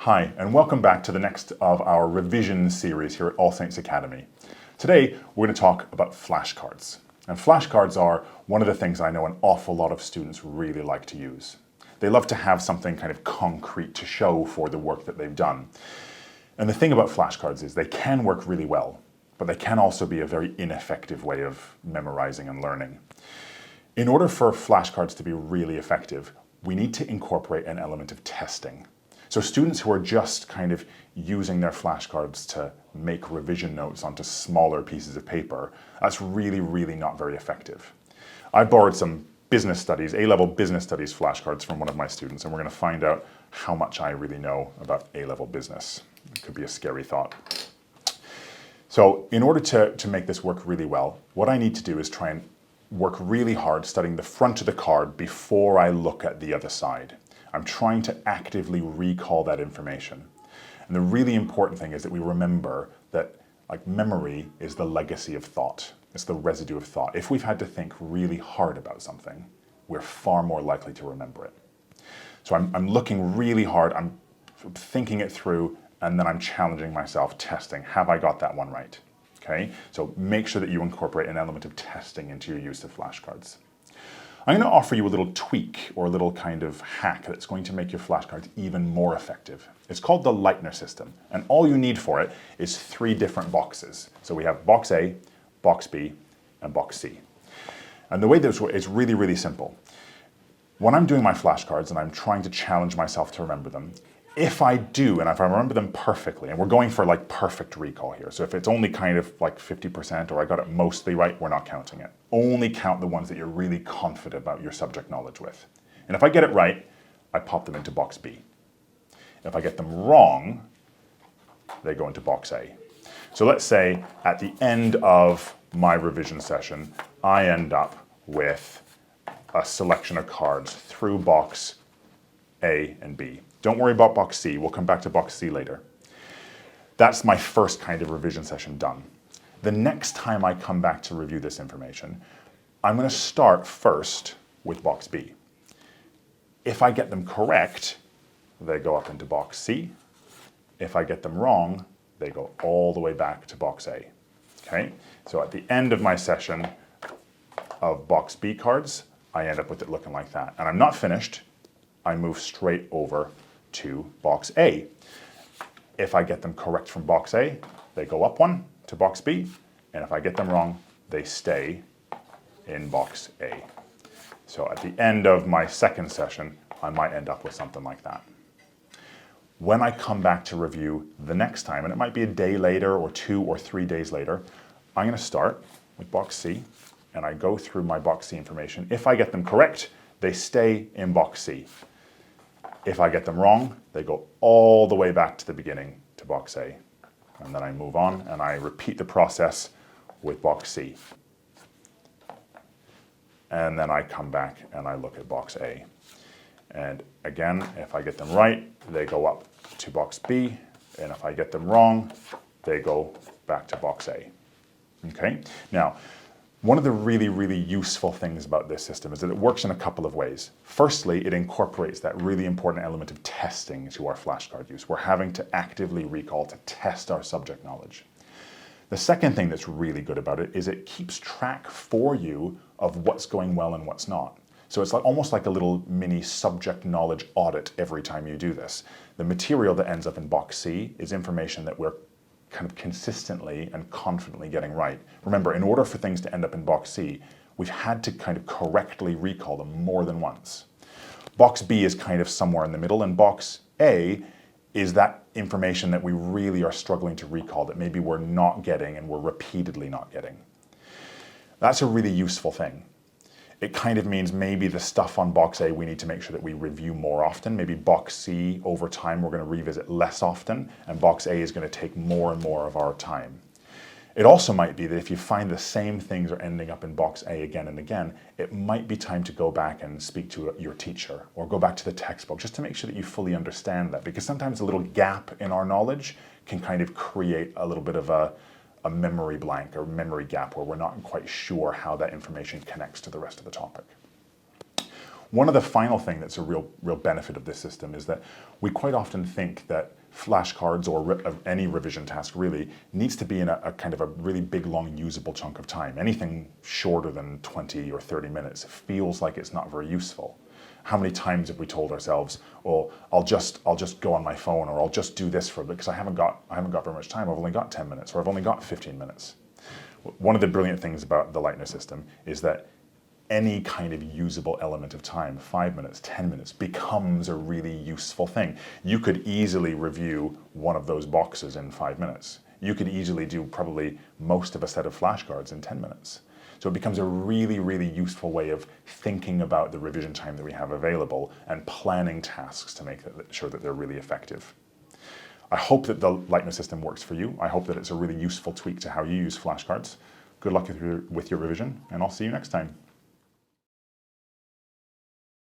Hi, and welcome back to the next of our revision series here at All Saints Academy. Today, we're going to talk about flashcards. And flashcards are one of the things I know an awful lot of students really like to use. They love to have something kind of concrete to show for the work that they've done. And the thing about flashcards is they can work really well, but they can also be a very ineffective way of memorizing and learning. In order for flashcards to be really effective, we need to incorporate an element of testing. So students who are just kind of using their flashcards to make revision notes onto smaller pieces of paper, that's really not very effective. I borrowed some business studies, A-level business studies flashcards from one of my students, and we're going to find out how much I really know about A-level business. It could be a scary thought. So in order to make this work really well, what I need to do is try and work really hard studying the front of the card before I look at the other side. I'm trying to actively recall that information. And the really important thing is that we remember that memory is the legacy of thought. It's the residue of thought. If we've had to think really hard about something, we're far more likely to remember it. So I'm looking really hard, I'm thinking it through, and then I'm challenging myself, testing, have I got that one right? Okay, so make sure that you incorporate an element of testing into your use of flashcards. I'm going to offer you a little tweak or a little kind of hack that's going to make your flashcards even more effective. It's called the Leitner System, and all you need for it is 3 different boxes. So we have box A, box B, and box C. And the way this works is really simple. When I'm doing my flashcards and I'm trying to challenge myself to remember them, if I do, and if I remember them perfectly, and we're going for perfect recall here, so if it's only kind of 50% or I got it mostly right, we're not counting it. Only count the ones that you're really confident about your subject knowledge with. And if I get it right, I pop them into box B. If I get them wrong, they go into box A. So let's say at the end of my revision session, I end up with a selection of cards through box A and B. Don't worry about box C, we'll come back to box C later. That's my first kind of revision session done. The next time I come back to review this information, I'm going to start first with box B. If I get them correct, they go up into box C. If I get them wrong, they go all the way back to box A. Okay? So at the end of my session of box B cards, I end up with it looking like that. And I'm not finished. I move straight over to box A. If I get them correct from box A, they go up one to box B, and if I get them wrong, they stay in box A. So at the end of my second session, I might end up with something like that. When I come back to review the next time, and it might be a day later or 2 or 3 days later, I'm going to start with box C, and I go through my box C information. If I get them correct, they stay in box C. If I get them wrong, they go all the way back to the beginning to box A. And then I move on and I repeat the process with box C. And then I come back and I look at box A. And again, if I get them right, they go up to box B. And if I get them wrong, they go back to box A. Okay? Now, one of the really useful things about this system is that it works in a couple of ways. Firstly, it incorporates that really important element of testing to our flashcard use. We're having to actively recall to test our subject knowledge. The second thing that's really good about it is it keeps track for you of what's going well and what's not. So it's almost like a little mini subject knowledge audit every time you do this. The material that ends up in box C is information that we're kind of consistently and confidently getting right. Remember, in order for things to end up in box C, we've had to kind of correctly recall them more than once. Box B is kind of somewhere in the middle, and box A is that information that we really are struggling to recall that maybe we're not getting and we're repeatedly not getting. That's a really useful thing. It kind of means maybe the stuff on box A we need to make sure that we review more often. Maybe box C, over time, we're going to revisit less often, and box A is going to take more and more of our time. It also might be that if you find the same things are ending up in box A again and again, it might be time to go back and speak to your teacher or go back to the textbook just to make sure that you fully understand that, because sometimes a little gap in our knowledge can kind of create a little bit of a memory blank or memory gap where we're not quite sure how that information connects to the rest of the topic. One of the final thing that's a real benefit of this system is that we quite often think that flashcards or any revision task really needs to be in a kind of a really big, long, usable chunk of time. Anything shorter than 20 or 30 minutes feels like it's not very useful. How many times have we told ourselves, "Oh, I'll just go on my phone," or "I'll just do this for a bit because I haven't got very much time. I've only got 10 minutes, or I've only got 15 minutes." One of the brilliant things about the Leitner system is that any kind of usable element of time, 5 minutes, 10 minutes, becomes a really useful thing. You could easily review one of those boxes in 5 minutes. You could easily do probably most of a set of flashcards in 10 minutes. So it becomes a really, really useful way of thinking about the revision time that we have available and planning tasks to make sure that they're really effective. I hope that the Leitner system works for you. I hope that it's a really useful tweak to how you use flashcards. Good luck with your revision, and I'll see you next time.